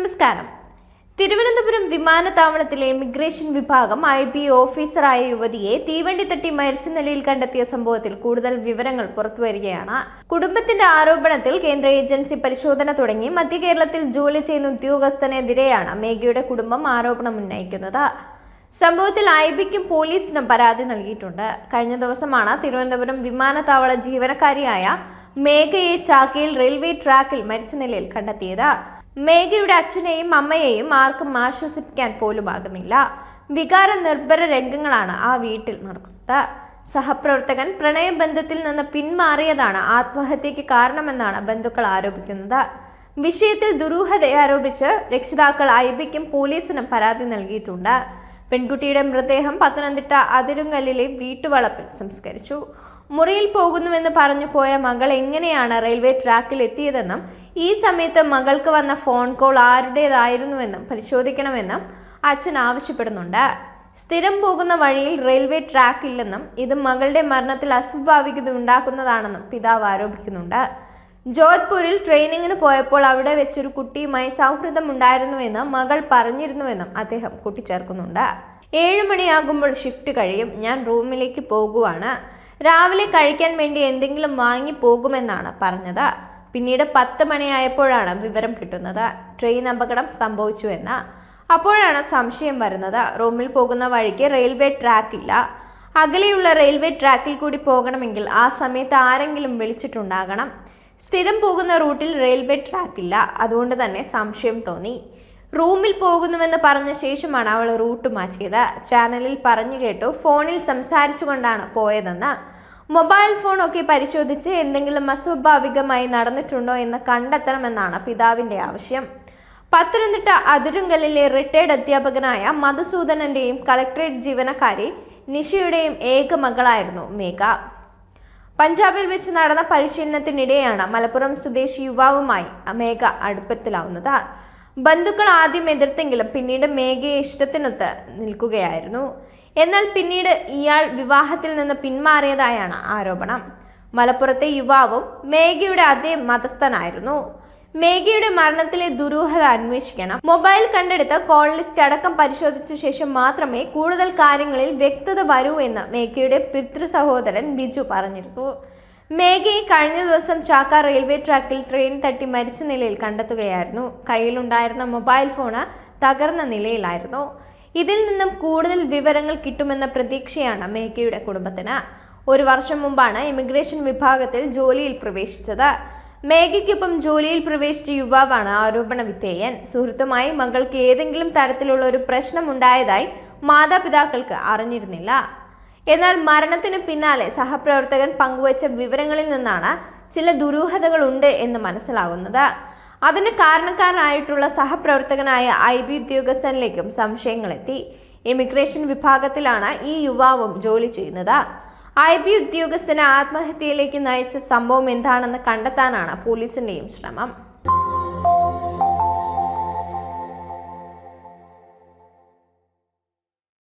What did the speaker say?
നമസ്കാരം. തിരുവനന്തപുരം വിമാനത്താവളത്തിലെ ഇമിഗ്രേഷൻ വിഭാഗം IB ഓഫീസറായ യുവതിയെ തീവണ്ടി തട്ടി മരിച്ച നിലയിൽ കണ്ടെത്തിയ സംഭവത്തിൽ കൂടുതൽ വിവരങ്ങൾ പുറത്തുവരികയാണ്. കുടുംബത്തിന്റെ ആരോപണത്തിൽ കേന്ദ്ര ഏജൻസി പരിശോധന തുടങ്ങി. മധ്യ കേരളത്തിൽ ജോലി ചെയ്യുന്ന ഉദ്യോഗസ്ഥനെതിരെയാണ് മേഘയുടെ കുടുംബം ആരോപണം ഉന്നയിക്കുന്നത്. സംഭവത്തിൽ IBക്കും പോലീസിനും പരാതി നൽകിയിട്ടുണ്ട്. കഴിഞ്ഞ ദിവസമാണ് തിരുവനന്തപുരം വിമാനത്താവള ജീവനക്കാരിയായ മേഘയെ ചാക്കയിൽ റെയിൽവേ ട്രാക്കിൽ മരിച്ച നിലയിൽ കണ്ടെത്തിയത്. മേഘയുടെ അച്ഛനെയും അമ്മയെയും ആർക്കും ആശ്വസിപ്പിക്കാൻ പോലുമാകുന്നില്ല. വികാര നിർഭര രംഗങ്ങളാണ് ആ വീട്ടിൽ നടക്കുന്നത്. സഹപ്രവർത്തകൻ പ്രണയബന്ധത്തിൽ നിന്ന് പിന്മാറിയതാണ് ആത്മഹത്യക്ക് കാരണമെന്നാണ് ബന്ധുക്കൾ ആരോപിക്കുന്നത്. വിഷയത്തിൽ ദുരൂഹത ആരോപിച്ച് രക്ഷിതാക്കൾ IBക്കും പോലീസിനും പരാതി നൽകിയിട്ടുണ്ട്. പെൺകുട്ടിയുടെ മൃതദേഹം പത്തനംതിട്ട അതിരുങ്കല്ലിലെ വീട്ടുവളപ്പിൽ സംസ്കരിച്ചു. മുറിയിൽ പോകുന്നുവെന്ന് പറഞ്ഞു പോയ മകൾ എങ്ങനെയാണ് റെയിൽവേ ട്രാക്കിൽ എത്തിയതെന്നും ഈ സമയത്ത് മകൾക്ക് വന്ന ഫോൺ കോൾ ആരുടേതായിരുന്നുവെന്നും പരിശോധിക്കണമെന്നും അച്ഛൻ ആവശ്യപ്പെടുന്നുണ്ട്. സ്ഥിരം പോകുന്ന വഴിയിൽ റെയിൽവേ ട്രാക്ക് ഇല്ലെന്നും ഇത് മകളുടെ മരണത്തിൽ അസ്വാഭാവികത ഉണ്ടാക്കുന്നതാണെന്നും പിതാവ് ആരോപിക്കുന്നുണ്ട്. ജോധ്പൂരിൽ ട്രെയിനിങ്ങിന് പോയപ്പോൾ അവിടെ വെച്ചൊരു കുട്ടിയുമായി സൗഹൃദമുണ്ടായിരുന്നുവെന്ന് മകൾ പറഞ്ഞിരുന്നുവെന്നും അദ്ദേഹം കൂട്ടിച്ചേർക്കുന്നുണ്ട്. 7 മണിയാകുമ്പോൾ ഷിഫ്റ്റ് കഴിയും. ഞാൻ റൂമിലേക്ക് പോകുവാണ്. രാവിലെ കഴിക്കാൻ വേണ്ടി എന്തെങ്കിലും വാങ്ങി പോകുമെന്നാണ് പറഞ്ഞത്. പിന്നീട് 10 മണിയായപ്പോഴാണ് വിവരം കിട്ടുന്നത് ട്രെയിൻ അപകടം സംഭവിച്ചുവെന്ന്. അപ്പോഴാണ് സംശയം വരുന്നത്. റൂമിൽ പോകുന്ന വഴിക്ക് റെയിൽവേ ട്രാക്ക് ഇല്ല. അകലെയുള്ള റെയിൽവേ ട്രാക്കിൽ കൂടി പോകണമെങ്കിൽ ആ സമയത്ത് ആരെങ്കിലും വിളിച്ചിട്ടുണ്ടാകണം. സ്ഥിരം പോകുന്ന റൂട്ടിൽ റെയിൽവേ ട്രാക്ക് ഇല്ല. അതുകൊണ്ട് തന്നെ സംശയം തോന്നി. റൂമിൽ പോകുന്നുവെന്ന് പറഞ്ഞ ശേഷമാണ് അവൾ റൂട്ട് മാറ്റിയത്. ചാനലിൽ പറഞ്ഞു കേട്ടു ഫോണിൽ സംസാരിച്ചു കൊണ്ടാണ് പോയതെന്ന്. മൊബൈൽ ഫോൺ ഒക്കെ പരിശോധിച്ച് എന്തെങ്കിലും അസ്വാഭാവികമായി നടന്നിട്ടുണ്ടോ എന്ന് കണ്ടെത്തണമെന്നാണ് പിതാവിന്റെ ആവശ്യം. പത്തനംതിട്ട അതിരുങ്കല്ലിലെ റിട്ടയർഡ് അധ്യാപകനായ മധുസൂദനന്റെയും കളക്ടറേറ്റ് ജീവനക്കാരി നിഷയുടെയും ഏക മകളായിരുന്നു മേഘ. പഞ്ചാബിൽ വെച്ച് നടന്ന പരിശീലനത്തിനിടെയാണ് മലപ്പുറം സ്വദേശി യുവാവുമായി മേഘ അടുപ്പത്തിലാവുന്നത്. ബന്ധുക്കൾ ആദ്യം എതിർത്തെങ്കിലും പിന്നീട് മേഘയെ ഇഷ്ടത്തിനൊത്ത് നിൽക്കുകയായിരുന്നു. എന്നാൽ പിന്നീട് ഇയാൾ വിവാഹത്തിൽ നിന്ന് പിന്മാറിയതായാണ് ആരോപണം. മലപ്പുറത്തെ യുവാവും മേഘയുടെ അതേ മതസ്ഥനായിരുന്നു. മേഘയുടെ മരണത്തിലെ ദുരൂഹത അന്വേഷിക്കണം. മൊബൈൽ കണ്ടെടുത്ത് കോൾ ലിസ്റ്റ് അടക്കം പരിശോധിച്ച ശേഷം മാത്രമേ കൂടുതൽ കാര്യങ്ങളിൽ വ്യക്തത വരൂ എന്ന് മേഘയുടെ പിതൃ സഹോദരൻ ബിജു പറഞ്ഞിരുന്നു. മേഘയെ കഴിഞ്ഞ ദിവസം ചാക്ക റെയിൽവേ ട്രാക്കിൽ ട്രെയിൻ തട്ടി മരിച്ച നിലയിൽ കണ്ടെത്തുകയായിരുന്നു. കയ്യിലുണ്ടായിരുന്ന മൊബൈൽ ഫോണ് തകർന്ന നിലയിലായിരുന്നു. ഇതിൽ നിന്നും കൂടുതൽ വിവരങ്ങൾ കിട്ടുമെന്ന പ്രതീക്ഷയാണ് മേഘയുടെ കുടുംബത്തിന്. 1 വർഷം മുമ്പാണ് ഇമിഗ്രേഷൻ വിഭാഗത്തിൽ ജോലിയിൽ പ്രവേശിച്ചത്. മേഘയ്ക്കൊപ്പം ജോലിയിൽ പ്രവേശിച്ച യുവാവാണ് ആരോപണ വിധേയൻ. സുഹൃത്തുമായി മകൾക്ക് ഏതെങ്കിലും തരത്തിലുള്ള ഒരു പ്രശ്നം ഉണ്ടായതായി മാതാപിതാക്കൾക്ക് അറിഞ്ഞിരുന്നില്ല. എന്നാൽ മരണത്തിന് പിന്നാലെ സഹപ്രവർത്തകൻ പങ്കുവച്ച വിവരങ്ങളിൽ നിന്നാണ് ചില ദുരൂഹതകളുണ്ട് എന്ന് മനസ്സിലാകുന്നത്. അതിന് കാരണക്കാരനായിട്ടുള്ള സഹപ്രവർത്തകനായ IB ഉദ്യോഗസ്ഥനിലേക്കും സംശയങ്ങളെത്തി. ഇമിഗ്രേഷൻ വിഭാഗത്തിലാണ് ഈ യുവാവും ജോലി ചെയ്യുന്നത്. IB ഉദ്യോഗസ്ഥനെ ആത്മഹത്യയിലേക്ക് നയിച്ച സംഭവം എന്താണെന്ന് കണ്ടെത്താനാണ് പോലീസിന്റെയും ശ്രമം.